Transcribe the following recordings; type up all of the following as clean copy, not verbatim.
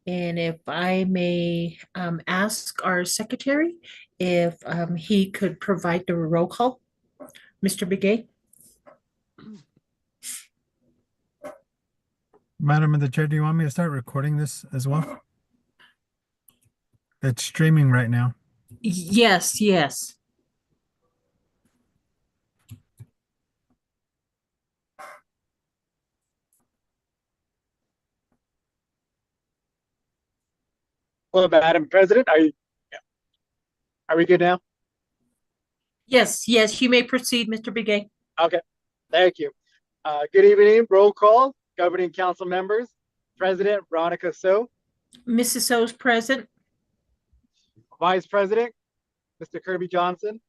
And if I may ask our secretary if he could provide the roll call. Mr. Begay? Madam the Chair, do you want me to start recording this as well? It's streaming right now. Yes, yes. Hello, Madam President. Are we good now? Yes, yes, you may proceed, Mr. Begay. Okay, thank you. Good evening. Roll call. Governing Council members. President Veronica So. Mrs. O's present. Vice President Mr. Kirby Johnson.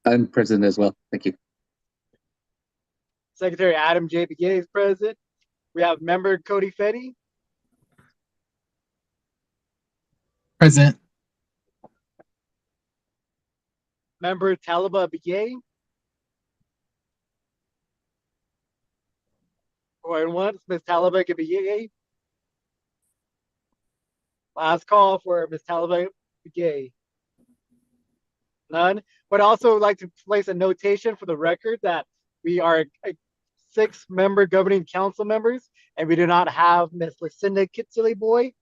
I'm present as well. Thank you. Secretary Adam J. Begay is present. We have member Cody Fetty. Present. Member Talaba Begay. Going once, Ms. Talaba Begay. Last call for Ms. Talaba Begay. None. But also like to place a notation for the record that we are a 6-member governing council members, and we do not have Ms. Lucinda Kitsily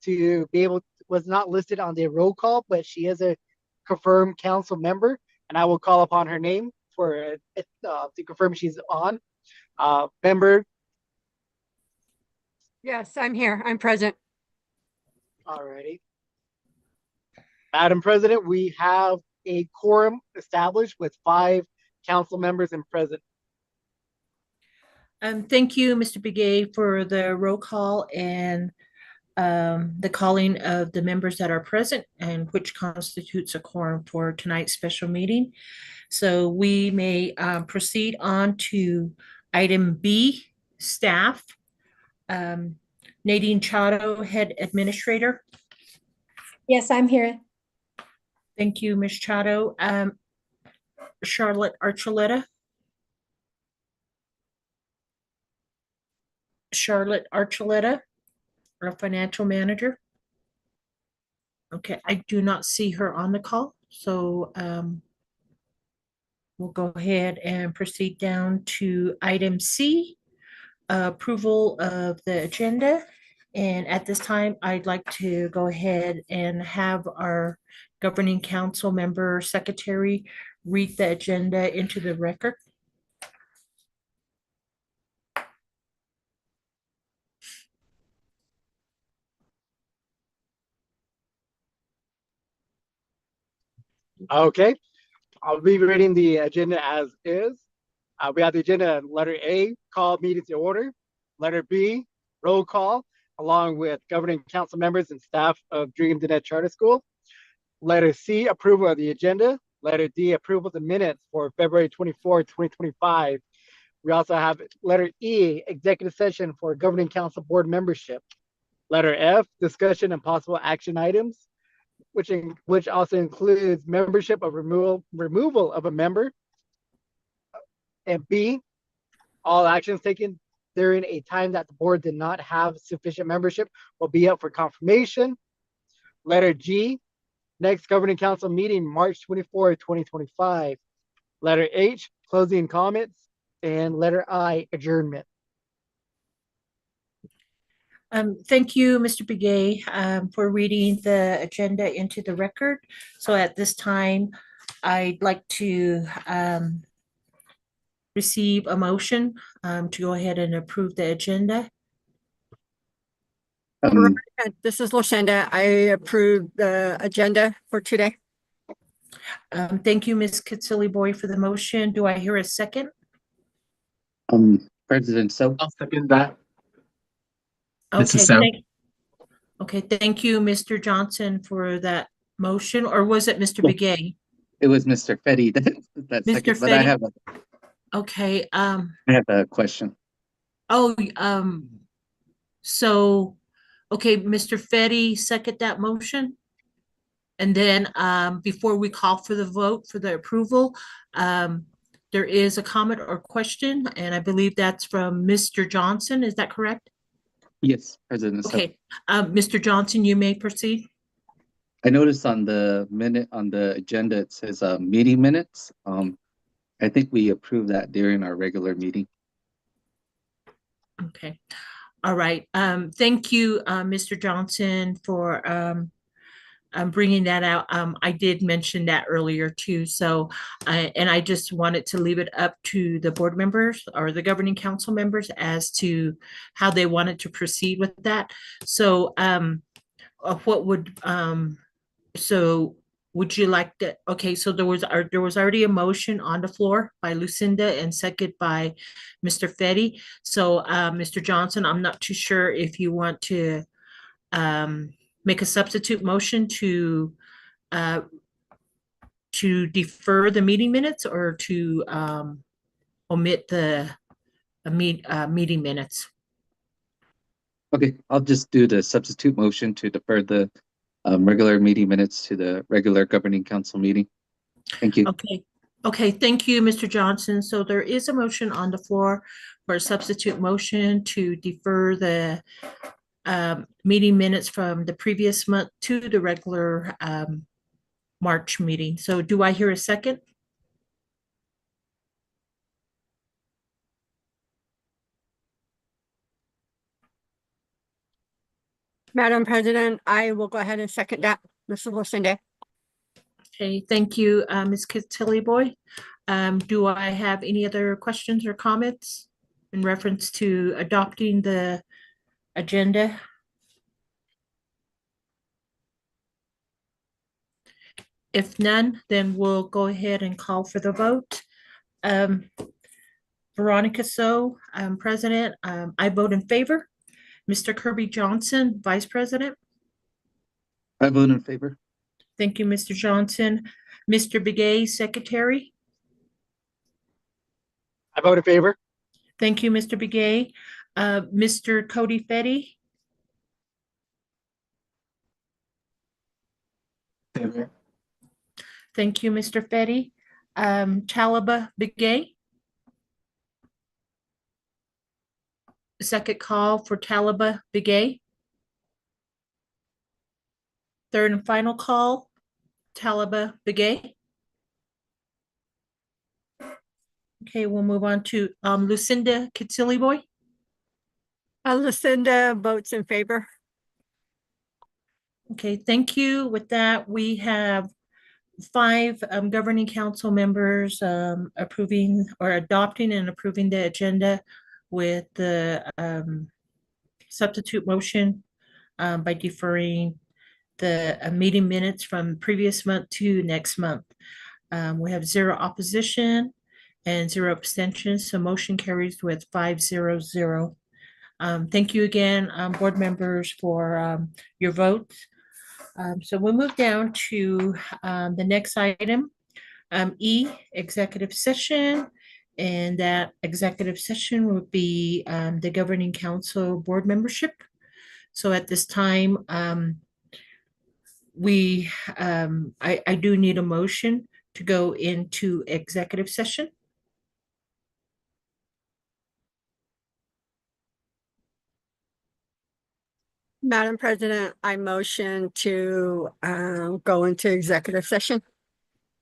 to be able was not listed on the roll call, but she is a confirmed council member, and I will call upon her name for to confirm she's on. Member. Yes, I'm here. I'm present. Alrighty. Madam President, we have a quorum established with 5 council members and present. Thank you, Mr. Begay, for the roll call and the calling of the members that are present and which constitutes a quorum for tonight's special meeting. So we may proceed on to item B, staff. Nadine Chado, Head Administrator. Yes, I'm here. Thank you, Ms. Chado. Charlotte Archuleta. Charlotte Archuleta, our financial manager. Okay, I do not see her on the call, so we'll go ahead and proceed down to item C, approval of the agenda. And at this time, I'd like to go ahead and have our governing council member secretary read the agenda into the record. Okay, I'll be reading the agenda as is. We have the agenda letter A, call meeting to order. Letter B, roll call, along with governing council members and staff of Dream Dinet Charter School. Letter C, approval of the agenda. Letter D, approval of the minutes for February 24, 2025. We also have letter E, executive session for governing council board membership. Letter F, discussion and possible action items, which also includes membership of removal of a member. And B, all actions taken during a time that the board did not have sufficient membership will be up for confirmation. Letter G, next governing council meeting, March 24, 2025. Letter H, closing comments. And letter I, adjournment. Thank you, Mr. Begay, for reading the agenda into the record. So at this time, I'd like to receive a motion to go ahead and approve the agenda. This is Lucinda. I approve the agenda for today. Thank you, Ms. Kitsily for the motion. Do I hear a second? President So. I'll second that. This Okay, is Sam. Thank you, Mr. Johnson, for that motion, or was it Mr. Yeah. Begay? It was Mr. Fetty that Mr. second, but I Fetty? have Okay, I have a question. So, okay, Mr. Fetty, second that motion. And then, before we call for the vote for the approval, there is a comment or question, and I believe that's from Mr. Johnson. Is that correct? Yes, President So. Okay, Mr. Johnson, you may proceed. I noticed on the agenda, it says, meeting minutes. I think we approved that during our regular meeting. Okay, all right. Thank you, Mr. Johnson, for bringing that out. I did mention that earlier too. So, and I just wanted to leave it up to the board members or the governing council members as to how they wanted to proceed with that. So, what would so would you like to? Okay, so there was already a motion on the floor by Lucinda and second by Mr. Fetty. So, Mr. Johnson, I'm not too sure if you want to make a substitute motion uh, to defer the meeting minutes or to omit the meeting minutes. Okay, I'll just do the substitute motion to defer the regular meeting minutes to the regular governing council meeting. Thank you. Okay. Okay, thank you, Mr. Johnson. So there is a motion on the floor for a substitute motion to defer the meeting minutes from the previous month to the regular March meeting. So do I hear a second? Madam President, I will go ahead and second that, Mrs. Lucinda. Okay, thank you, Ms. Tilly-Boy. Do I have any other questions or comments in reference to adopting the agenda? If none, then we'll go ahead and call for the vote. Veronica So, President, I vote in favor. Mr. Kirby Johnson, Vice President. I vote in favor. Thank you, Mr. Johnson. Mr. Begay, Secretary. I vote in favor. Thank you, Mr. Begay. Mr. Cody Fetty. Favor. Thank you, Mr. Fetty. Talaba Begay. Second call for Talaba Begay. Third and final call, Talaba Begay. Okay, we'll move on to Lucinda Kitsili-Boy. Lucinda votes in favor. Okay, thank you. With that, we have 5 governing council members approving or adopting and approving the agenda with the substitute motion by deferring the meeting minutes from previous month to next month. We have 0 opposition and 0 abstentions, so motion carries with 5-0-0. Thank you again, board members, for your votes. So we'll move down to the next item, E, executive session. And that executive session would be the governing council board membership. So at this time, I do need a motion to go into executive session. Madam President, I motion to go into executive session.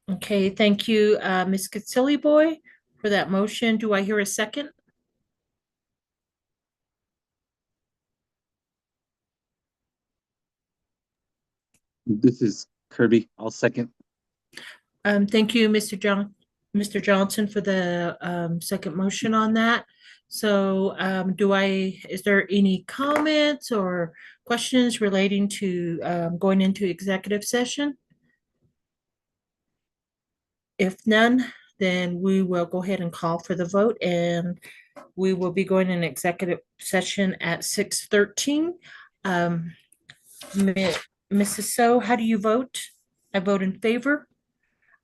Okay, thank you, Ms. Kitsili-Boy, for that motion. Do I hear a second? This is Kirby. I'll second. Thank you, Mr. Johnson, for the second motion on that. So is there any comments or questions relating to going into executive session? If none, then we will go ahead and call for the vote, and we will be going in executive session at 6:13. Mrs. So, how do you vote? I vote in favor.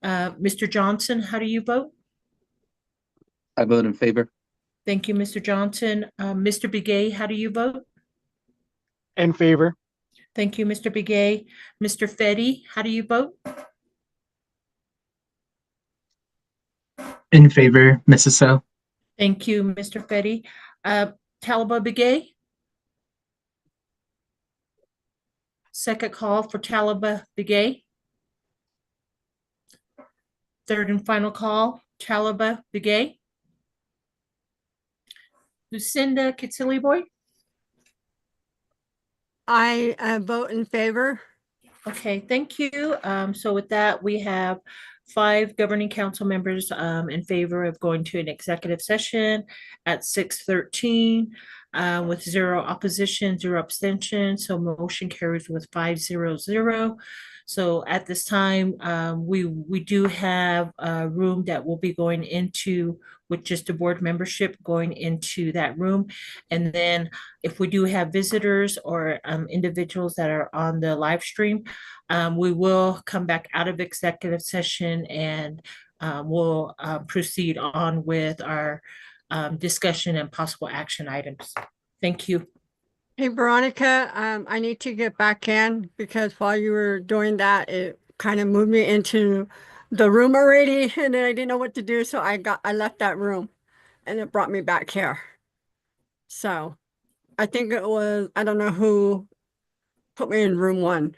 Mr. Johnson, how do you vote? I vote in favor. Thank you, Mr. Johnson. Mr. Begay, how do you vote? In favor. Thank you, Mr. Begay. Mr. Fetty, how do you vote? In favor, Mrs. So. Thank you, Mr. Fetty. Talaba Begay? Second call for Talaba Begay. Third and final call, Talaba Begay. Lucinda Boy. I vote in favor. Okay, thank you. So with that, we have 5 governing council members in favor of going to an executive session at 6:13 with 0 opposition, 0 abstention. So motion carries with 5-0-0. So at this time, we do have a room that will be going into with just a board membership going into that room. And then if we do have visitors or individuals that are on the live stream, we will come back out of executive session and we'll proceed on with our discussion and possible action items. Thank you. Hey, Veronica, I need to get back in because while you were doing that, it kind of moved me into the room already, and then I didn't know what to do, so I left that room, and it brought me back here. So I think it was, I don't know who put me in room 1,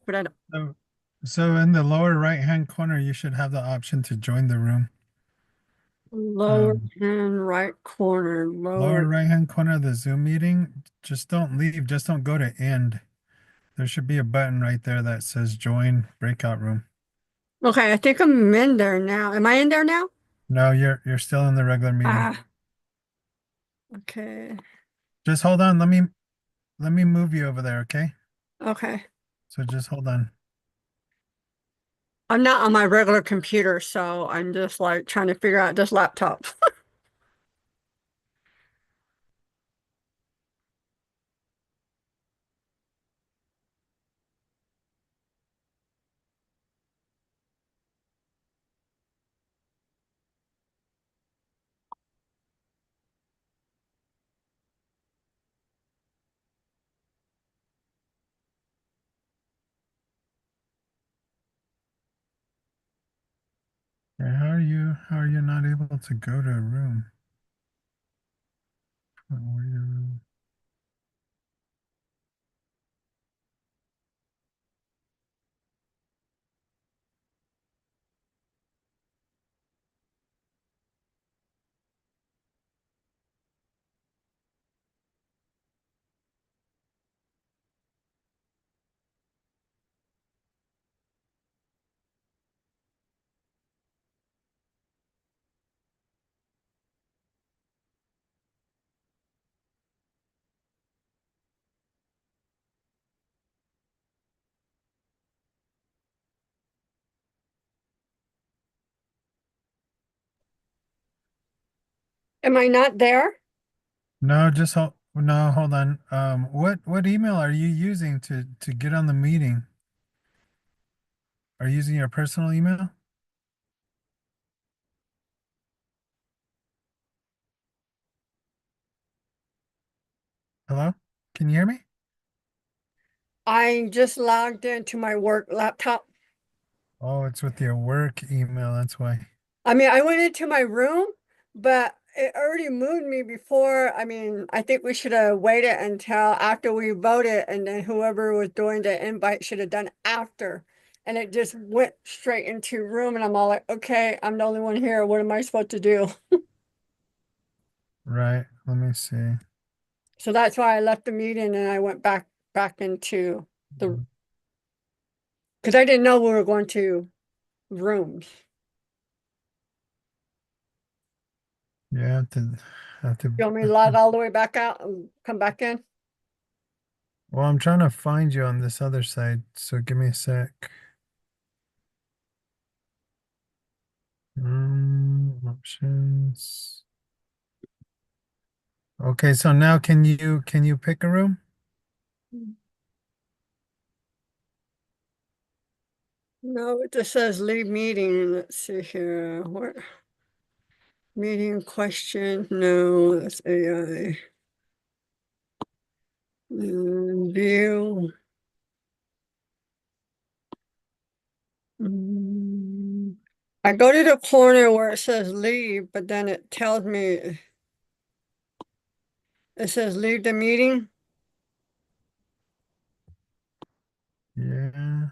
but I don't. So in the lower right-hand corner, you should have the option to join the room. Lower hand right corner, Lower lower. right-hand corner of the Zoom meeting, just don't leave, just don't go to end. There should be a button right there that says join breakout room. Okay, I think I'm in there now. Am I in there now? No, you're still in the regular meeting. Ah. Okay, Just hold on, let me move you over there, okay? okay. So just hold on. I'm not on my regular computer, so I'm just like trying to figure out this laptop. Yeah, how are you not able to go to a room? Where your room? Am I not there? No, just hold no, hold on. What email are you using to get on the meeting? Are you using your personal email? Hello? Can you hear me? I just logged into my work laptop. Oh, it's with your work email, that's why. I mean, I went into my room, but it already moved me before. I mean, I think we should have waited until after we voted, and then whoever was doing the invite should have done after. And it just went straight into room, and I'm all like, okay, I'm the only one here. What am I supposed to do? Right, let me see. So that's why I left the meeting and I went back into the, because I didn't know we were going to rooms. You have to You want me to log all the way back out and come back in? well, I'm trying to find you on this other side, so give me a sec. Options. Okay, so now can you pick a room? No, it just says leave meeting. Let's see here. What? Meeting question? No, that's AI. View. I go to the corner where it says leave, but then it tells me, it says leave the meeting. Yeah.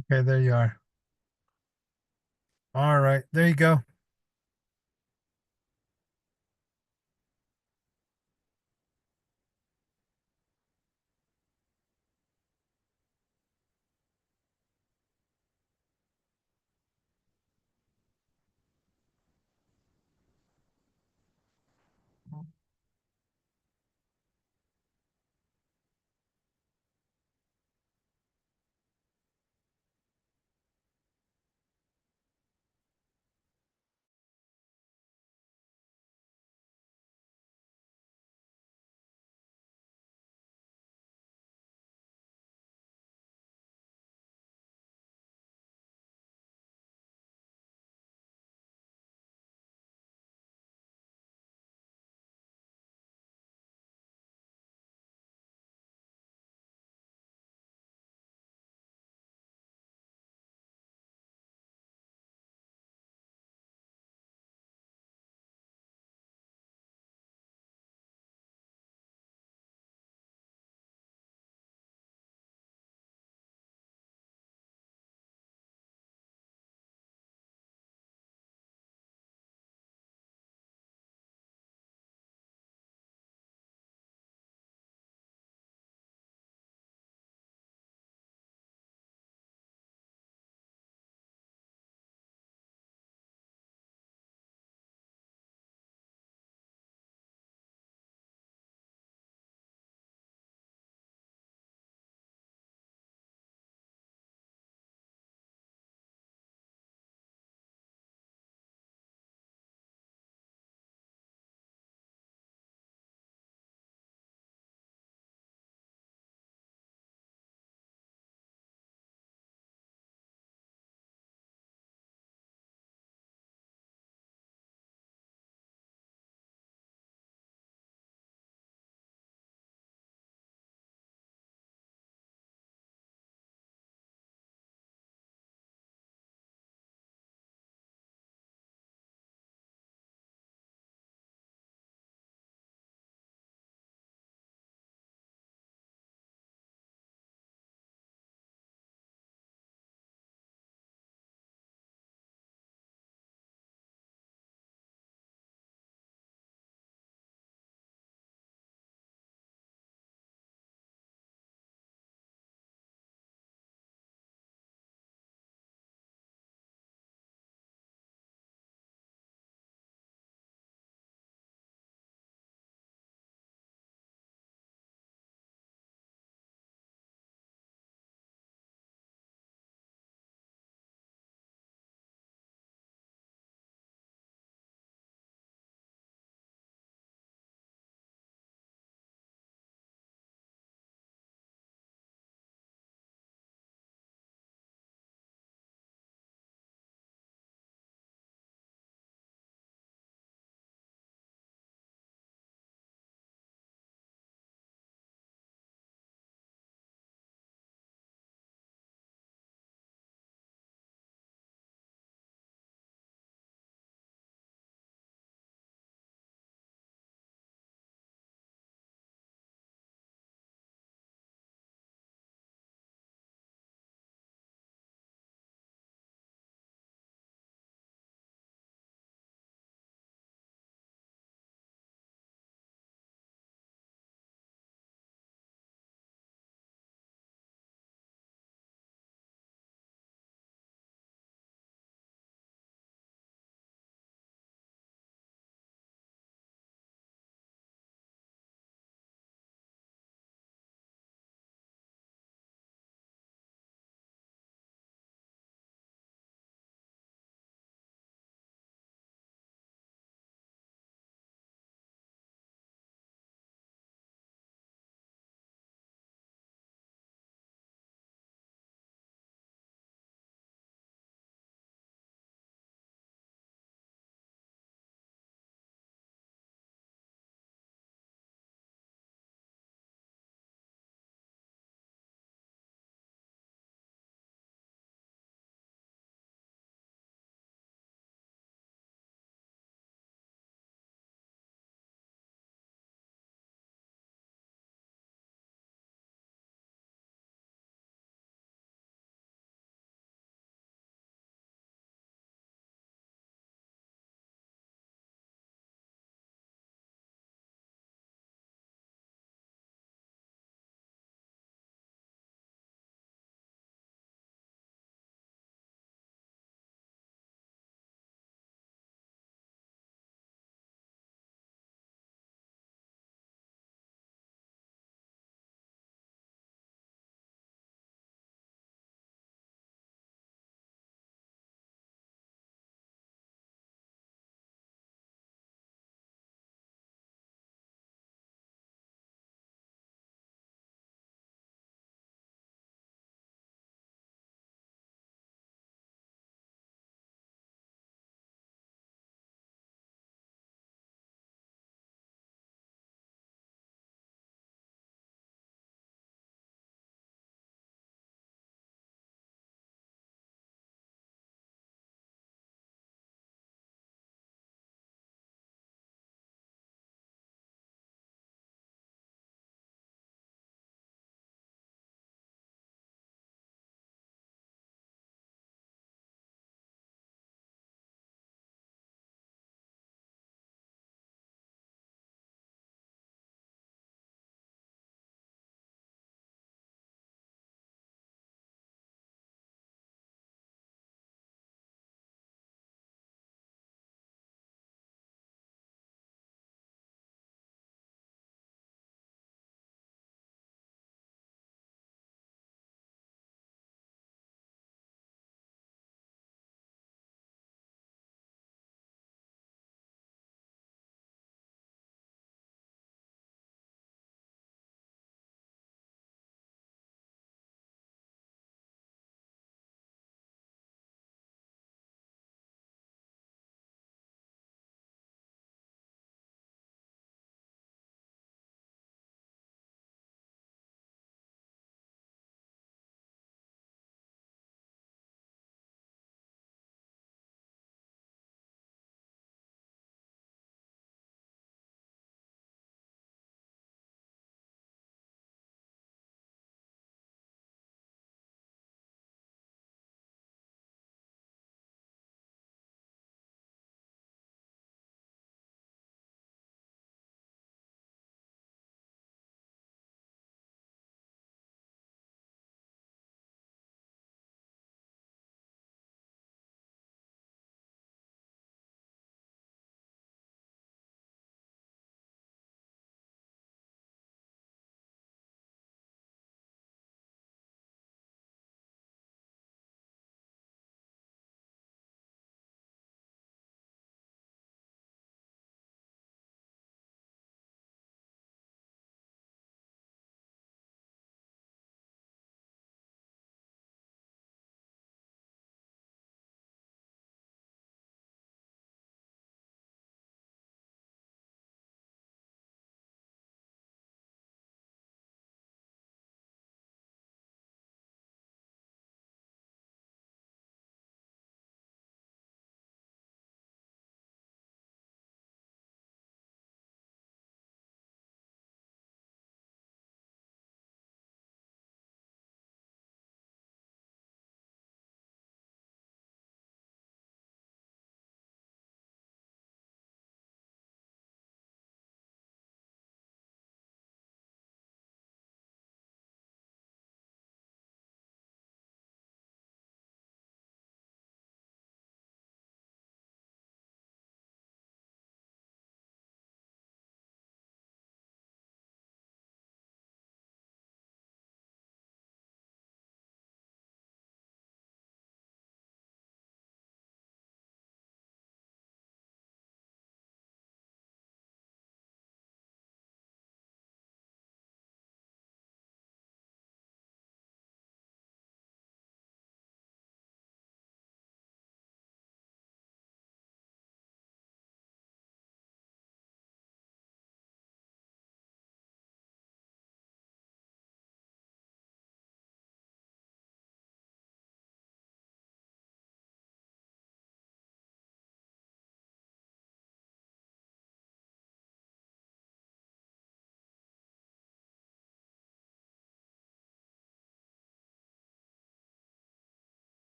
Okay, there you are. All right, there you go.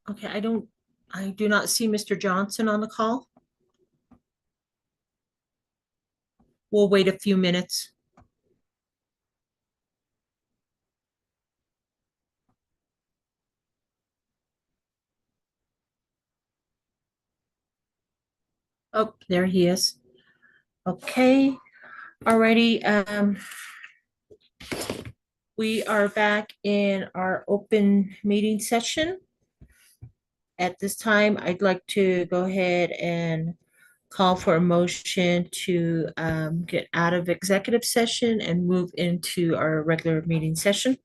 Okay, I do not see Mr. Johnson on the call. We'll wait a few minutes. Oh, there he is. Okay, alrighty. We are back in our open meeting session. At this time, I'd like to go ahead and call for a motion to get out of executive session and move into our regular meeting session.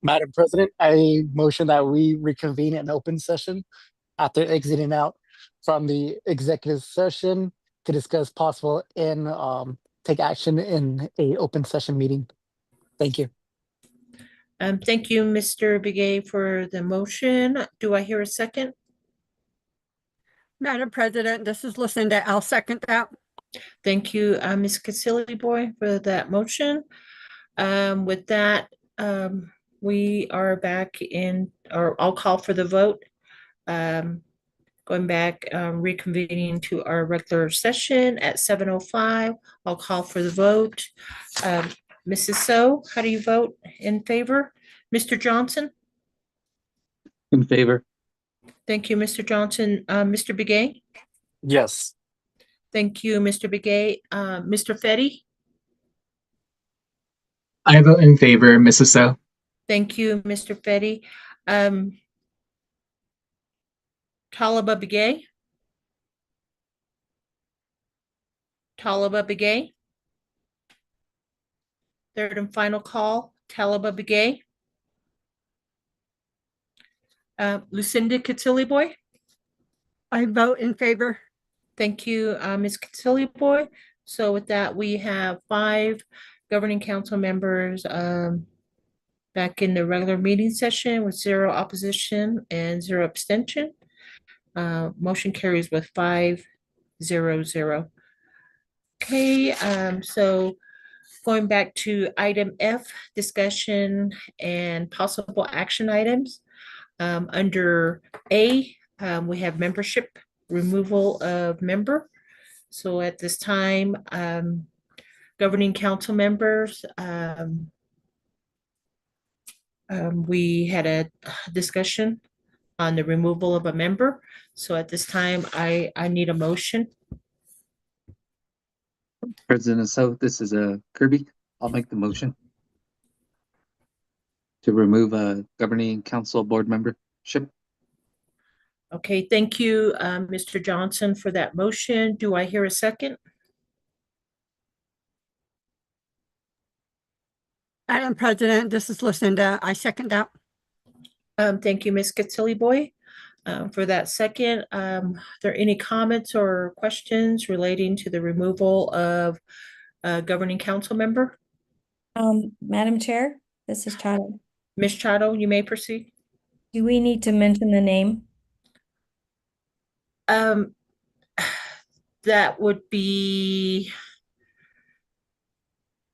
Madam President, I motion that we reconvene an open session after exiting out from the executive session to discuss possible and take action in a open session meeting. Thank you. Thank you, Mr. Begay, for the motion. Do I hear a second? Madam President, this is Lucinda. I'll second that. Thank you, Ms. Cassilly Boy, for that motion. With that, we are back in, or I'll call for the vote. Going back, reconvening to our regular session at 7:05. I'll call for the vote. Mrs. So, how do you vote in favor? Mr. Johnson? In favor. Thank you, Mr. Johnson. Mr. Begay? Yes. Thank you, Mr. Begay. Mr. Fetty? I vote in favor, Mrs. So. Thank you, Mr. Fetty. Talaba Begay? Talaba Begay? Third and final call, Talaba Begay? Lucinda Catilli Boy? I vote in favor. Thank you, Ms. Catilli Boy. So with that, we have 5 governing council members back in the regular meeting session with 0 opposition and 0 abstention. Motion carries with 5-0-0. Okay, so going back to item F, discussion and possible action items. Under A, we have membership, removal of member. So at this time, governing council members, we had a discussion on the removal of a member. So at this time, I need a motion. President So, this is Kirby. I'll make the motion to remove a governing council board membership. Okay, thank you, Mr. Johnson, for that motion. Do I hear a second? Madam President, this is Lucinda. I second that. Thank you, Ms. Catilli Boy, for that second. Are there any comments or questions relating to the removal of a governing council member? Madam Chair, this is Chado. Ms. Chado, you may proceed. Do we need to mention the name? That would be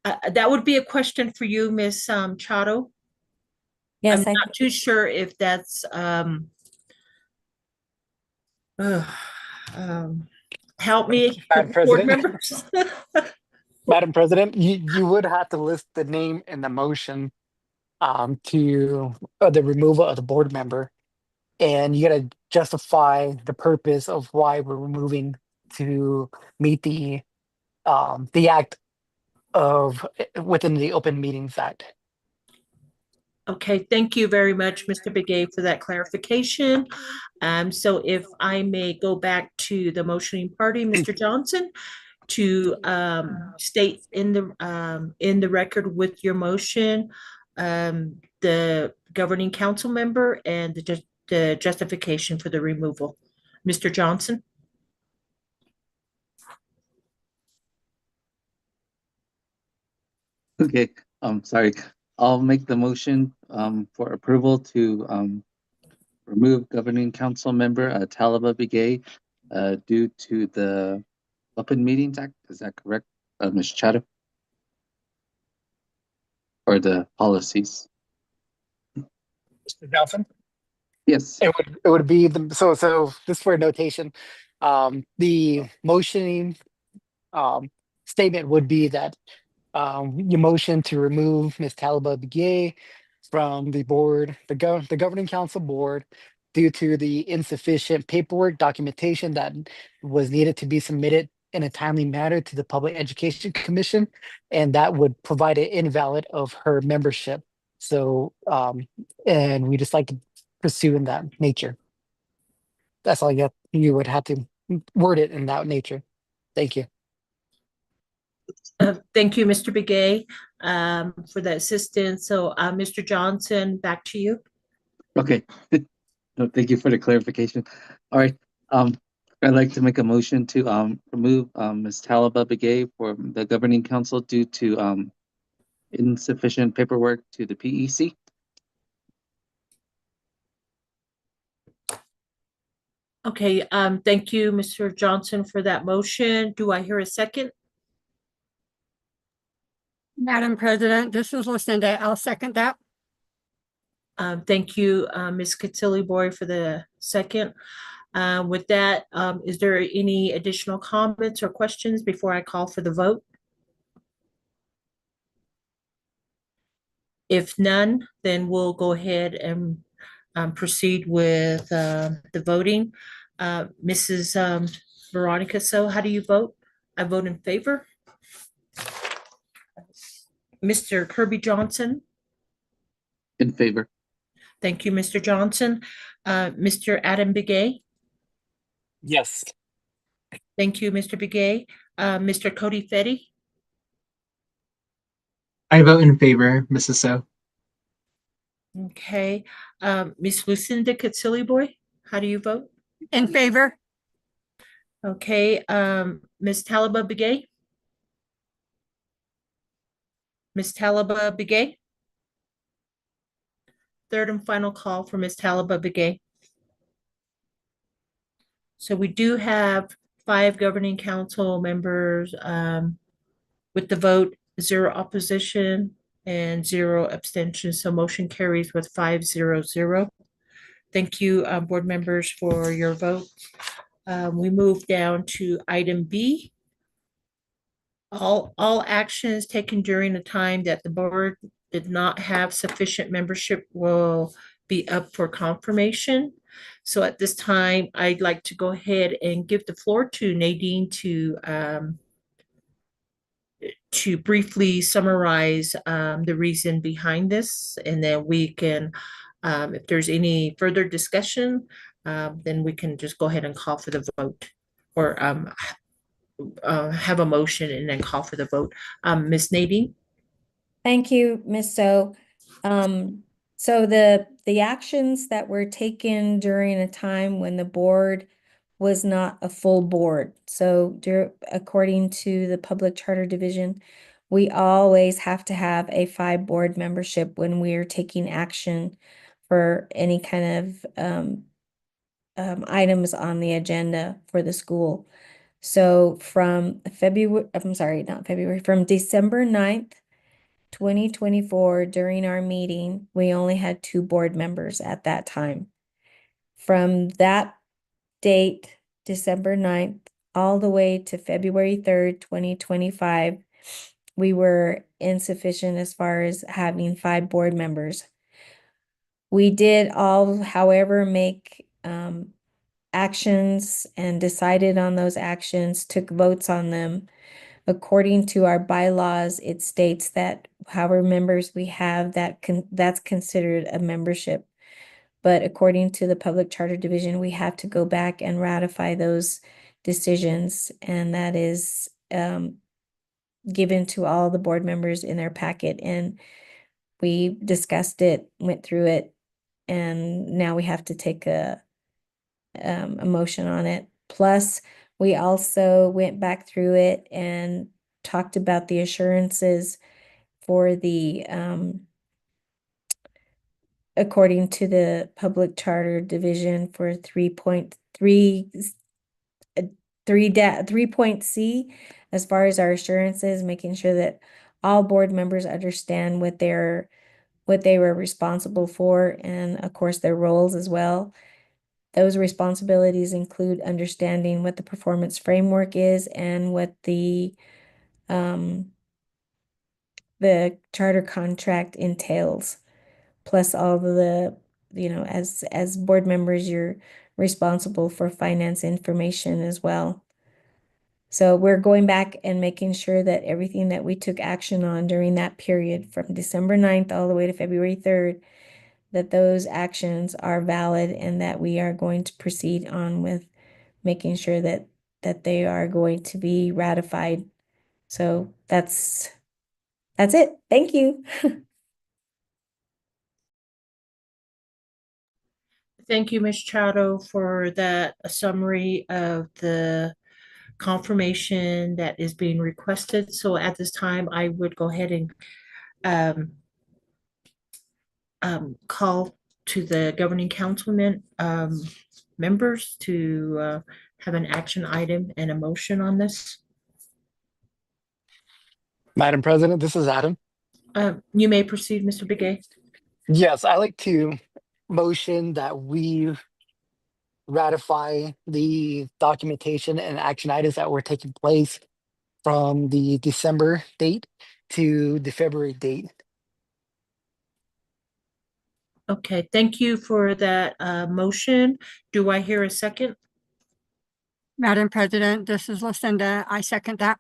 a question for you, Ms. Chado. Yes, I'm not too sure if that's help me, Madam board President. members. Madam President, you would have to list the name in the motion to the removal of the board member. And you gotta justify the purpose of why we're removing to meet the act of within the Open Meetings Act. Okay, thank you very much, Mr. Begay, for that clarification. So if I may go back to the motioning party, Mr. Johnson, to state in the record with your motion, the governing council member and the justification for the removal. Mr. Johnson? Okay, sorry. I'll make the motion for approval to remove governing council member Talaba Begay due to the Open Meetings Act. Is that correct, Ms. Chado? Or the policies? Mr. Johnson. Yes. It would be so just for notation, the motioning statement would be that you motion to remove Ms. Talaba Begay from the board, the governing council board, due to the insufficient paperwork documentation that was needed to be submitted in a timely manner to the Public Education Commission, and that would provide an invalid of her membership. So, and we just like to pursue in that nature. That's all you would have to word it in that nature. Thank you. Thank you, Mr. Begay, for the assistance. So, Mr. Johnson, back to you. Okay. No, thank you for the clarification. All right. I'd like to make a motion to remove Ms. Talaba Begay from the governing council due to insufficient paperwork to the PEC. Okay, thank you, Mr. Johnson, for that motion. Do I hear a second? Madam President, this is Lucinda. I'll second that. Thank you, Ms. Boy, for the second. With that, is there any additional comments or questions before I call for the vote? If none, then we'll go ahead and proceed with the voting. Mrs. Veronica, so how do you vote? I vote in favor. Mr. Kirby Johnson, In favor. thank you, Mr. Johnson. Mr. Adam Begay, Yes. thank you, Mr. Begay. Mr. Cody Fetty, I vote in favor, Mrs. So. okay. Miss Lucinda Boy, how do you vote? In favor? Okay, Ms. Talaba Begay? Ms. Talaba Begay? Third and final call for Ms. Talaba Begay. So we do have 5 governing council members with the vote, 0 opposition and 0 abstention. So motion carries with 5-0-0. Thank you, board members, for your vote. We move down to item B. All actions taken during the time that the board did not have sufficient membership will be up for confirmation. So at this time, I'd like to go ahead and give the floor to Nadine to briefly summarize the reason behind this, and then we can, if there's any further discussion, then we can just go ahead and call for the vote, or have a motion and then call for the vote. Ms. Nadine? Thank you, Ms. So. So the actions that were taken during a time when the board was not a full board. So according to the Public Charter Division, we always have to have a 5 board membership when we are taking action for any kind of items on the agenda for the school. So from from December 9th, 2024, during our meeting, we only had 2 board members at that time. From that date, December 9th, all the way to February 3rd, 2025, we were insufficient as far as having 5 board members. We did all, however, make actions and decided on those actions, took votes on them. According to our bylaws, it states that however members we have, that's considered a membership. But according to the Public Charter Division, we have to go back and ratify those decisions, and that is given to all the board members in their packet. And we discussed it, went through it, and now we have to take a motion on it. Plus, we also went back through it and talked about the assurances for the according to the Public Charter Division for 3.C, as far as our assurances, making sure that all board members understand what what they were responsible for, and of course their roles as well. Those responsibilities include understanding what the performance framework is and what the charter contract entails, plus all of the, as board members, you're responsible for finance information as well. So we're going back and making sure that everything that we took action on during that period from December 9th all the way to February 3rd, that those actions are valid and that we are going to proceed on with making sure that they are going to be ratified. So that's it. Thank you. Thank you, Ms. Chato, for that summary of the confirmation that is being requested. So at this time, I would go ahead and um, call to the governing councilman members to have an action item and a motion on this. Madam President, this is Adam. You may proceed, Mr. Begay. Yes, I like to motion that we ratify the documentation and action items that were taking place from the December date to the February date. Okay, thank you for that motion. Do I hear a second? Madam President, this is Lucinda. I second that.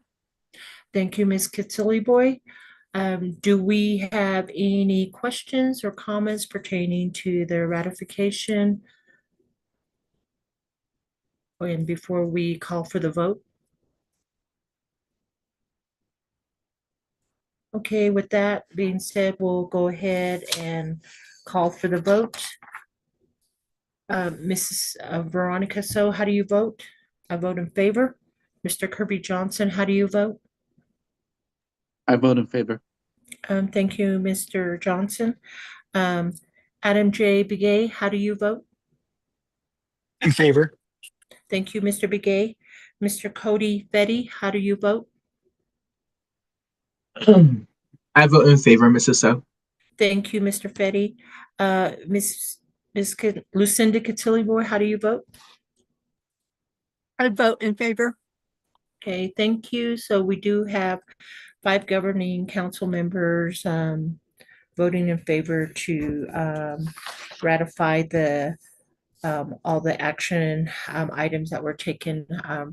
Thank you, Ms. Boy. Do we have any questions or comments pertaining to the ratification? And before we call for the vote? Okay, with that being said, we'll go ahead and call for the vote. Mrs. Veronica So, how do you vote? I vote in favor. Mr. Kirby Johnson, how do you vote? I vote in favor. Thank you, Mr. Johnson. Adam J. Begay, how do you vote? In favor. Thank you, Mr. Begay. Mr. Cody Fetty, how do you vote? I vote in favor, Mrs. So. Thank you, Mr. Fetty. Ms. Lucinda Boy, how do you vote? I vote in favor. Okay, thank you. So we do have 5 governing council members voting in favor to ratify the all the action items that were taken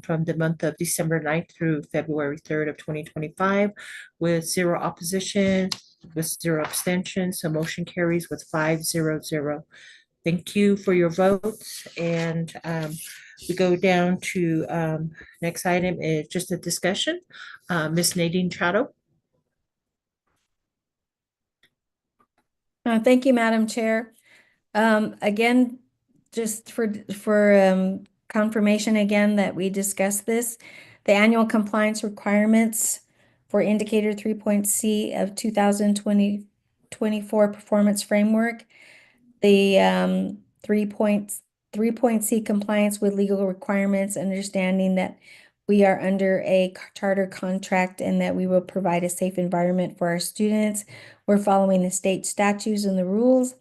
from the month of December 9th through February 3rd of 2025 with 0 opposition, with 0 abstentions. So motion carries with 5-0-0. Thank you for your votes. And we go down to next item is just a discussion. Ms. Nadine Chato. Thank you, Madam Chair. Again, just for confirmation again that we discussed this, the annual compliance requirements for indicator 3.C of 2024 performance framework, the 3.C compliance with legal requirements, understanding that we are under a charter contract and that we will provide a safe environment for our students. We're following the state statutes and the rules.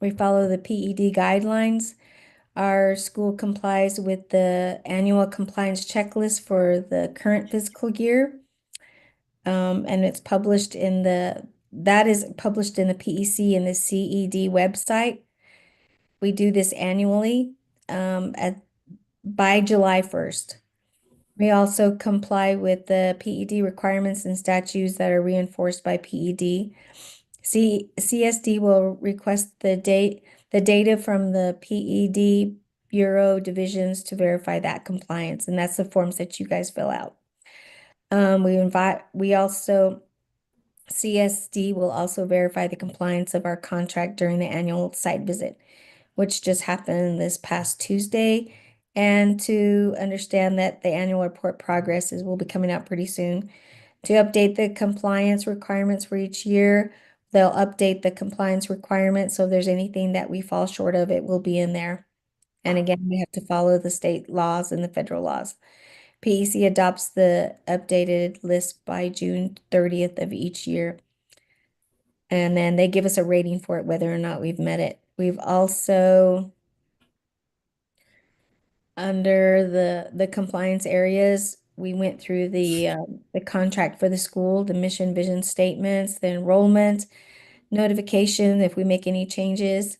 We follow the PED guidelines. Our school complies with the annual compliance checklist for the current fiscal year. And it's published in that is published in the PEC and the CED website. We do this annually by July 1st. We also comply with the PED requirements and statutes that are reinforced by PED. CSD will request the data from the PED Bureau divisions to verify that compliance, and that's the forms that you guys fill out. CSD will also verify the compliance of our contract during the annual site visit, which just happened this past Tuesday. And to understand that the annual report progress will be coming out pretty soon. To update the compliance requirements for each year, they'll update the compliance requirements. So if there's anything that we fall short of, it will be in there. And again, we have to follow the state laws and the federal laws. PEC adopts the updated list by June 30th of each year. And then they give us a rating for it, whether or not we've met it. We've also, under the compliance areas, we went through the contract for the school, the mission, vision statements, the enrollment, notification if we make any changes.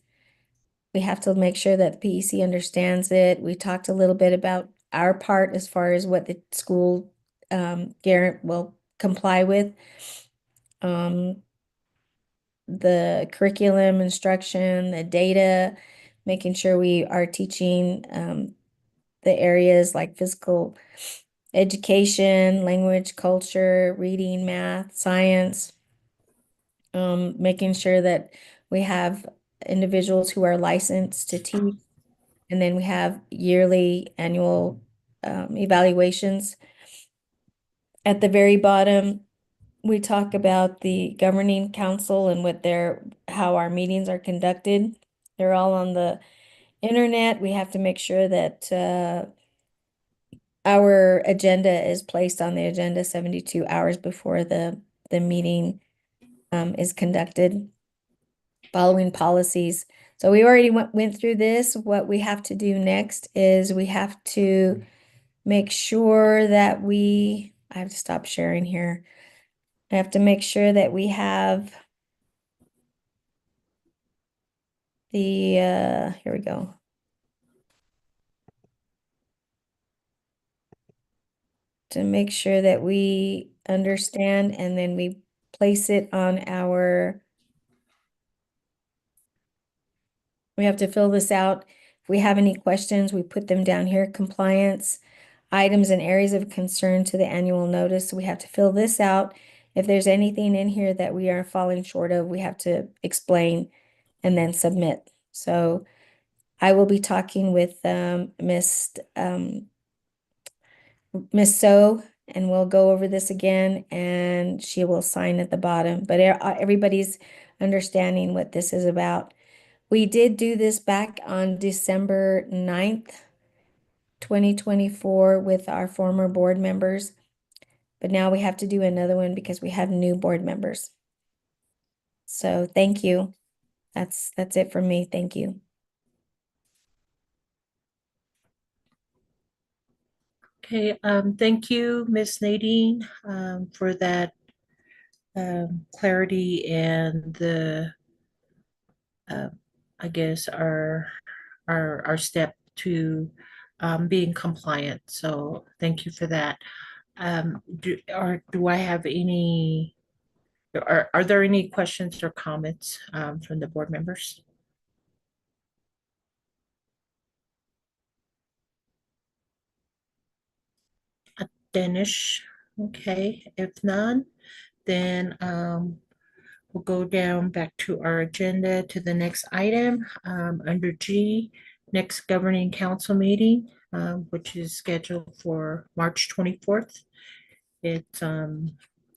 We have to make sure that the PEC understands it. We talked a little bit about our part as far as what the school will comply with. The curriculum instruction, the data, making sure we are teaching the areas like physical education, language, culture, reading, math, science, making sure that we have individuals who are licensed to teach. And then we have yearly annual evaluations. At the very bottom, we talk about the governing council and how our meetings are conducted. They're all on the internet. We have to make sure that our agenda is placed on the agenda 72 hours before the meeting is conducted, following policies. So we already went through this. What we have to do next is we have to make sure that I have to stop sharing here. I have to make sure that we have here we go. To make sure that we understand and then we place it on we have to fill this out. If we have any questions, we put them down here. Compliance, items and areas of concern to the annual notice. We have to fill this out. If there's anything in here that we are falling short of, we have to explain and then submit. So I will be talking with Miss So, and we'll go over this again, and she will sign at the bottom. But everybody's understanding what this is about. We did do this back on December 9th, 2024 with our former board members. But now we have to do another one because we have new board members. So thank you. That's it from me. Thank you. Okay, thank you, Miss Nadine, for that clarity and uh, I guess our step to being compliant. So thank you for that. Do I have are there any questions or comments from the board members? Danish, okay, if none, then we'll go down back to our agenda to the next item under G, next governing council meeting, which is scheduled for March 24th. It's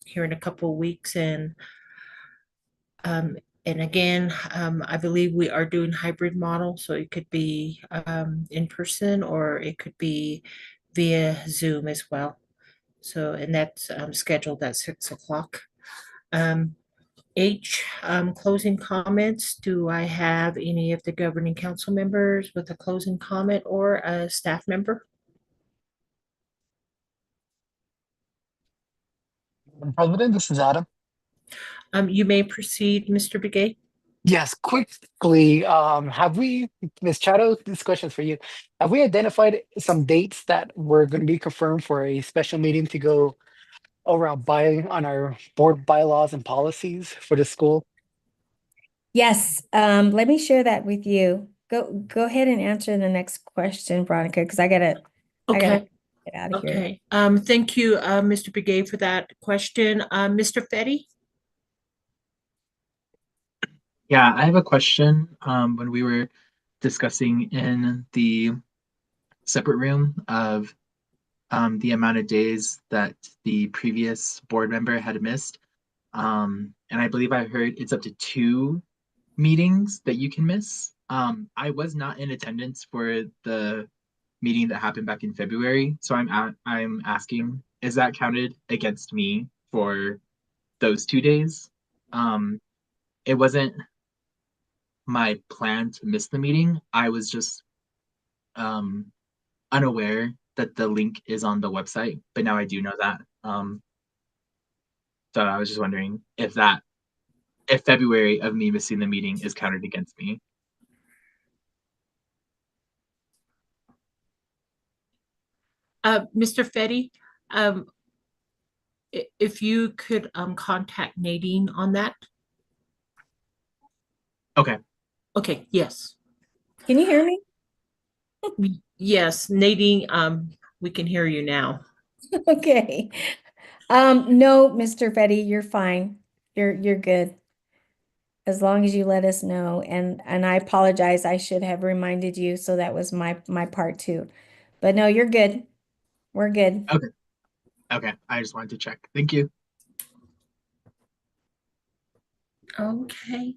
here in a couple of weeks, and again, I believe we are doing hybrid model, so it could be in person or it could be via Zoom as well. So, and that's scheduled at 6 o'clock. H, closing comments. Do I have any of the governing council members with a closing comment or a staff member? Madam President, this is Adam. You may proceed, Mr. Begay. Yes, quickly, have we, Ms. Chato, this question is for you. Have we identified some dates that were going to be confirmed for a special meeting to go around on our board bylaws and policies for the school? Yes, let me share that with you. Go ahead and answer the next question, Veronica, because I gotta Okay, get out of here. okay. Thank you, Mr. Begay, for that question. Mr. Fetty? Yeah, I have a question. When we were discussing in the separate room of the amount of days that the previous board member had missed, and I believe I heard it's up to 2 meetings that you can miss. I was not in attendance for the meeting that happened back in February, so I'm asking, is that counted against me for those 2 days? it wasn't my plan to miss the meeting. I was just um unaware that the link is on the website, but now I do know that. So I was just wondering if February of me missing the meeting is counted against me. Mr. Fetty, um, if you could contact Nadine on that. Okay. Okay, yes. Can you hear me? Yes, Nadine, we can hear you now. Okay. No, Mr. Fetty, you're fine. You're good. As long as you let us know. And I apologize. I should have reminded you, so that was my part too. But no, you're good. We're good. Okay. Okay. I just wanted to check. Thank you. Okay.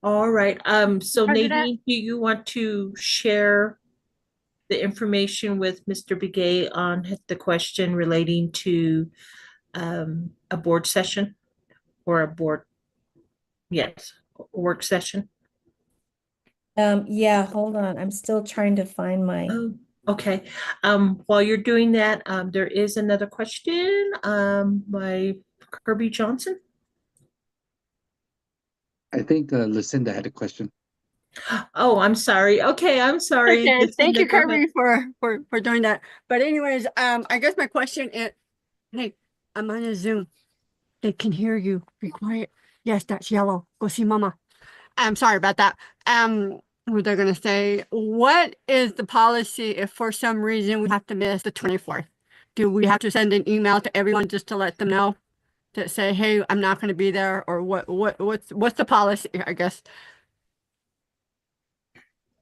All right. So President? Nadine, do you want to share the information with Mr. Begay on the question relating to a board session or a board, yes, work session? Yeah, hold on. I'm still trying to find my, Oh, okay. While you're doing that, there is another question by Kirby Johnson. I think Lucinda had a question. Oh, I'm sorry. Okay, I'm sorry. Okay, thank Lucinda, you, go ahead. Kirby, for doing that. But anyways, I guess my question is, hey, I'm on a Zoom. They can hear you. Be quiet. Yes, that's yellow. Go see mama. I'm sorry about that. What they're gonna say, what is the policy if for some reason we have to miss the 24th? Do we have to send an email to everyone just to let them know? To say, hey, I'm not gonna be there, or what's the policy, I guess?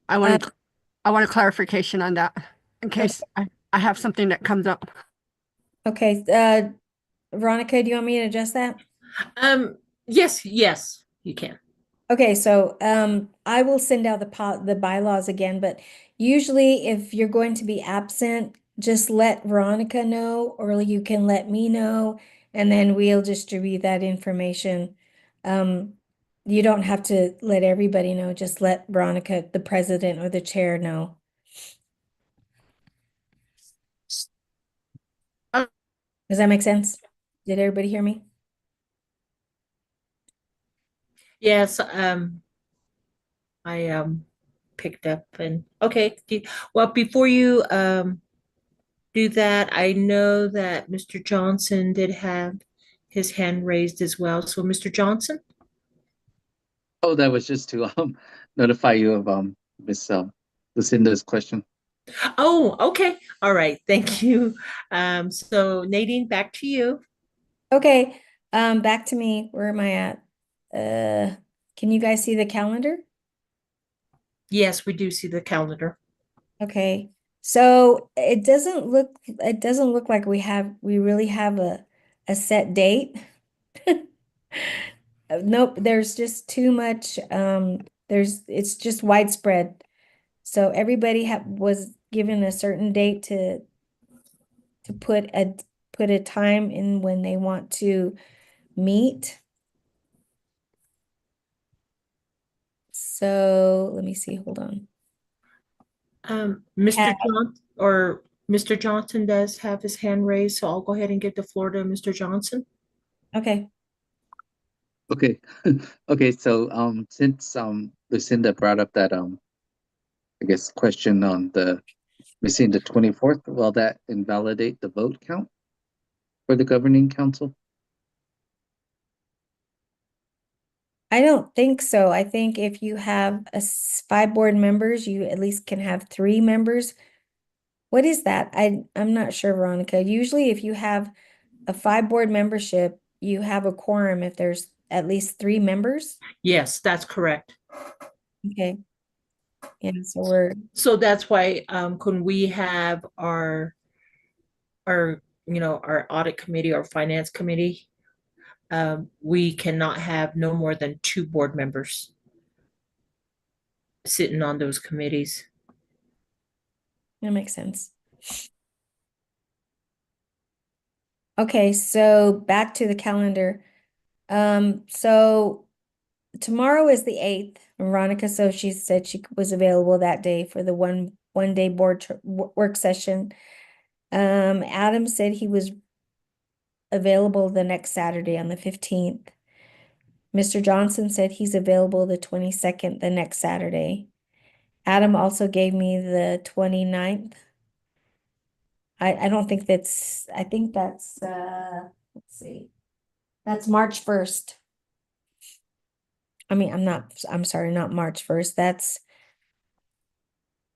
I want a clarification on that in case I have something that comes up. okay, Veronica, do you want me to adjust that? Yes, you can. Okay, so I will send out the bylaws again, but usually if you're going to be absent, just let Veronica know, or you can let me know, and then we'll distribute that information. You don't have to let everybody know, just let Veronica, the president or the chair, know. Oh. Does that make sense? Did everybody hear me? Yes, I picked up and okay. Well, before you do that, I know that Mr. Johnson did have his hand raised as well. So, Mr. Johnson? Oh, that was just to notify you of Miss Lucinda's question. Oh, okay. All right. Thank you. So Nadine, back to you. Okay, back to me. Where am I at? Can you guys see the calendar? Yes, we do see the calendar. Okay, so it doesn't look like we really have a set date. Nope, there's just too much, it's just widespread. So everybody was given a certain date to put a time in when they want to meet. So let me see, hold on. Mr. Johnson does have his hand raised, so I'll go ahead and give the floor to Mr. Johnson. Okay. Okay. Okay, so since Lucinda brought up that I guess question on the missing the 24th, will that invalidate the vote count for the governing council? I don't think so. I think if you have 5 board members, you at least can have 3 members. What is that? I'm not sure, Veronica. Usually if you have a 5 board membership, you have a quorum if there's at least 3 members. Yes, that's correct. Okay. Yeah, so So that's why when we have our our audit committee or finance committee, we cannot have no more than 2 board members sitting on those committees. that makes sense. Okay, so back to the calendar. So tomorrow is the 8th. Veronica, so she said she was available that day for the one day work session. Adam said he was available the next Saturday on the 15th. Mr. Johnson said he's available the 22nd, the next Saturday. Adam also gave me the 29th. I don't think I think that's let's see. That's March 1st. I mean, I'm sorry, not March 1st. That's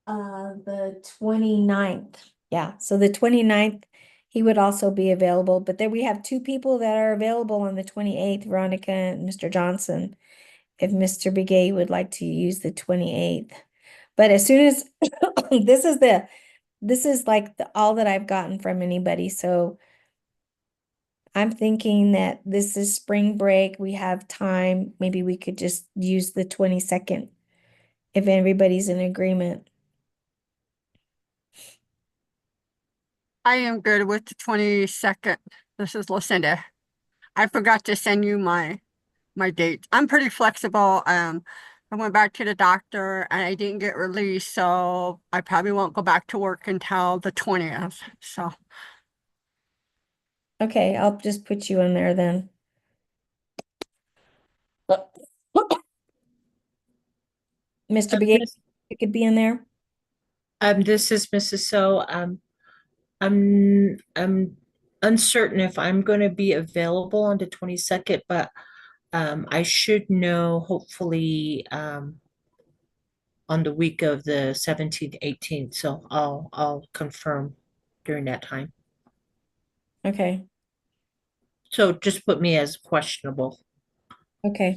the 29th. Yeah, so the 29th, he would also be available, but then we have two people that are available on the 28th, Veronica and Mr. Johnson, if Mr. Begay would like to use the 28th. But as soon as this is like all that I've gotten from anybody, so I'm thinking that this is spring break. We have time. Maybe we could just use the 22nd if everybody's in agreement. I am good with the 22nd. This is Lucinda. I forgot to send you my date. I'm pretty flexible. I went back to the doctor and I didn't get released, so I probably won't go back to work until the 20th. So Okay, I'll just put you in there then. Mr. Begay, you could be in there. This is Mrs. So, I'm uncertain if I'm going to be available on the 22nd, but I should know hopefully on the week of the 17th, 18th. So I'll confirm during that time. Okay, So just put me as questionable. okay.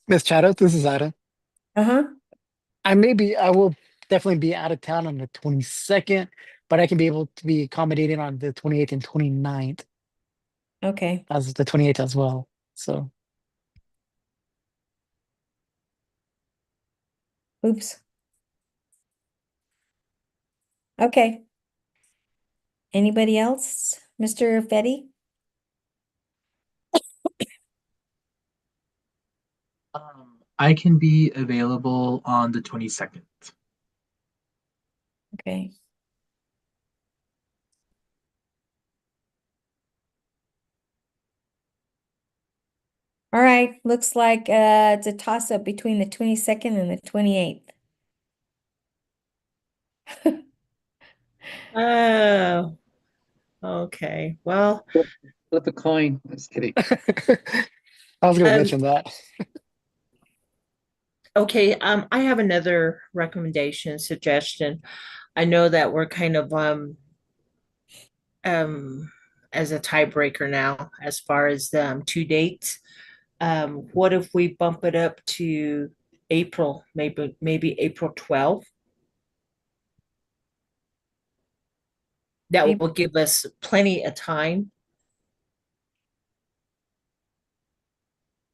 Miss Chados, this is Adam. Uh-huh. I will definitely be out of town on the 22nd, but I can be able to be accommodated on the 28th and 29th, Okay. as the 28th as well. So Oops. Okay. Anybody else? Mr. Fetty? I can be available on the 22nd. Okay. All right, looks like it's a toss-up between the 22nd and the 28th. Oh, okay. Well, Flip a coin. Just kidding. I was going to um, mention that. okay. I have another recommendation, suggestion. I know that we're kind of um as a tiebreaker now as far as the two dates. What if we bump it up to April, maybe April 12th? That Maybe will give us plenty of time,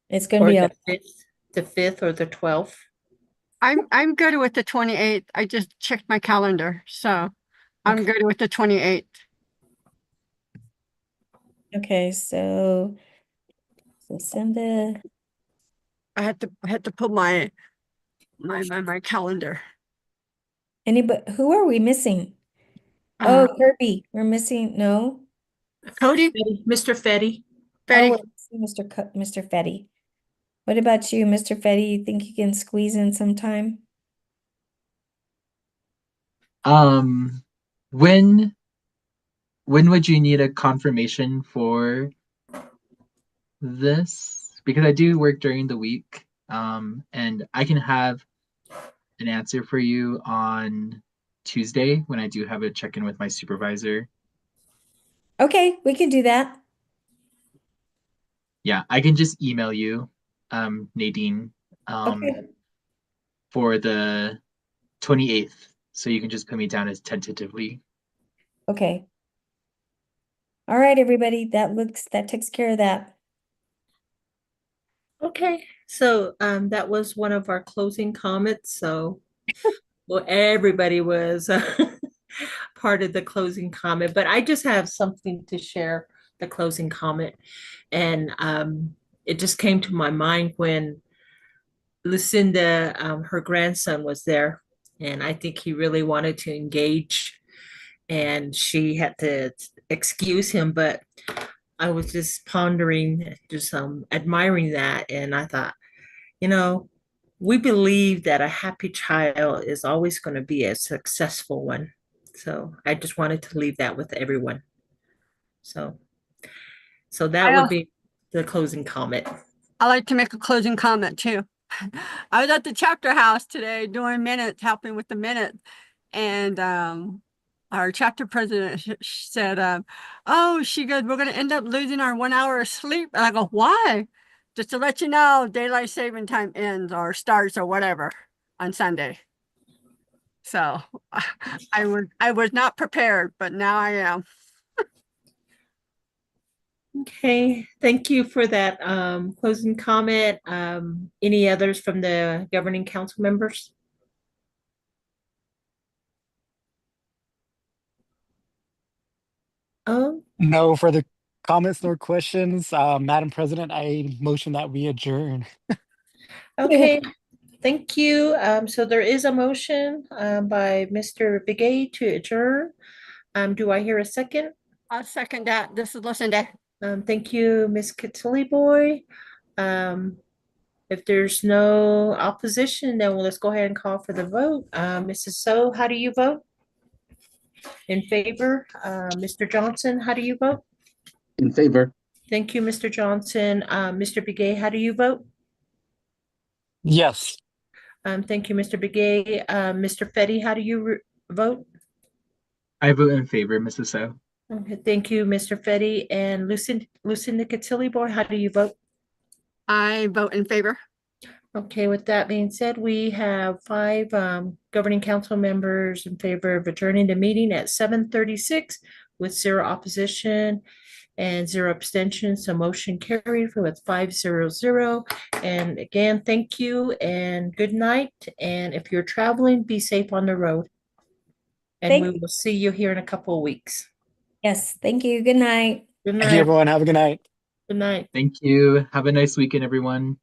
it's gonna or be a the 5th or the 12th. I'm good with the 28th. I just checked my calendar, so I'm Okay. good with the 28th. Okay, so Lucinda. I had to put my calendar. Anybody, who are we missing? Uh, Oh, Kirby, we're missing, no? Cody, Mr. Fetty. Oh, Betty, we're missing Mr. Fetty. What about you, Mr. Fetty? You think you can squeeze in some time? Um, when would you need a confirmation for this? Because I do work during the week, and I can have an answer for you on Tuesday when I do have a check-in with my supervisor. Okay, we can do that. Yeah, I can just email you, Nadine, Okay, for the 28th. So you can just put me down as tentatively. okay. All right, everybody, that takes care of that. Okay, so that was one of our closing comments. So well, everybody was part of the closing comment, but I just have something to share the closing comment. And it just came to my mind when Lucinda, her grandson was there, and I think he really wanted to engage, and she had to excuse him, but I was just pondering, just admiring that, and I thought, you know, we believe that a happy child is always going to be a successful one. So I just wanted to leave that with everyone. So, so that I would al- be the closing comment. I like to make a closing comment too. I was at the chapter house today doing minutes, helping with the minutes, and our chapter president said, "Oh, she goes, we're going to end up losing our 1 hour of sleep." And I go, "Why?" Just to let you know, daylight saving time ends or starts or whatever on Sunday. So I was not prepared, but now I am. Okay, thank you for that closing comment. Any others from the governing council members? Oh, No further comments nor questions. Madam President, I motion that we adjourn. okay. Thank you. So there is a motion by Mr. Begay to adjourn. Do I hear a second? I'll second that. This is Lucinda. Thank you, Ms. Katsuli Boy. If there's no opposition, then let's go ahead and call for the vote. Mrs. So, how do you vote? In favor? Mr. Johnson, how do you vote? In favor. Thank you, Mr. Johnson. Mr. Begay, how do you vote? Yes. Thank you, Mr. Begay. Mr. Fetty, how do you vote? I vote in favor, Mrs. So. Okay, thank you, Mr. Fetty. And Lucinda Catilli Boy, how do you vote? I vote in favor. Okay, with that being said, we have five governing council members in favor of adjourning the meeting at 7:36 with zero opposition and zero abstentions. So motion carried with 500. And again, thank you and good night. And if you're traveling, be safe on the road. And Thank we you. will see you here in a couple of weeks. Yes, thank you. Good night. Good Thank you, night. everyone. Have a good night. Good night. Thank you. Have a nice weekend, everyone.